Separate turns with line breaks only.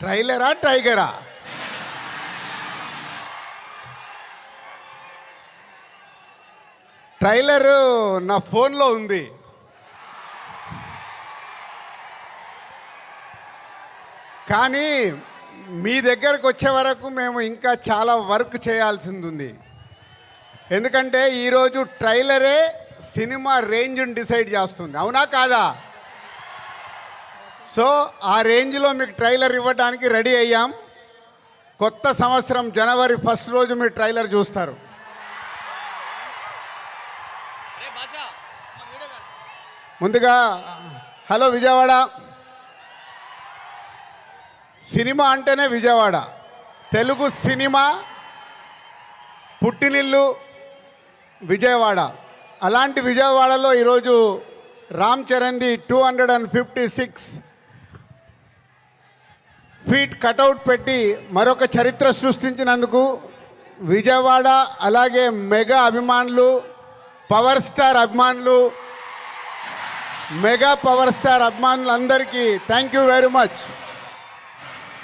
ట్రైలరా టైగరా? Trailer నా ఫోన్లో ఉంది. కానీ మీ దగ్గరకు వచ్చే వరకు మేము ఇంకా చాలా వర్క్ చేయాల్సింది ఉంది. ఎందుకంటే ఈరోజు ట్రైలరే సినిమా రేంజ్ని డిసైడ్ చేస్తుంది, అవునా కాదా? సో ఆ రేంజ్లో మీకు ట్రైలర్ ఇవ్వడానికి రెడీ అయ్యాం. కొత్త సంవత్సరం జనవరి 1 రోజు మీరు ట్రైలర్ చూస్తారు. ముందుగా హలో విజయవాడ. సినిమా అంటేనే విజయవాడ. తెలుగు సినిమా పుట్టినిల్లు విజయవాడ. అలాంటి విజయవాడలో ఈరోజు రామ్ చరణ్ది 256 ఫీట్ కటౌట్ పెట్టి మరొక చరిత్ర సృష్టించినందుకు విజయవాడ అలాగే మెగా అభిమానులు, పవర్ స్టార్ అభిమానులు, మెగా పవర్ స్టార్ అభిమానులందరికీ థ్యాంక్ యూ వెరీ మచ్.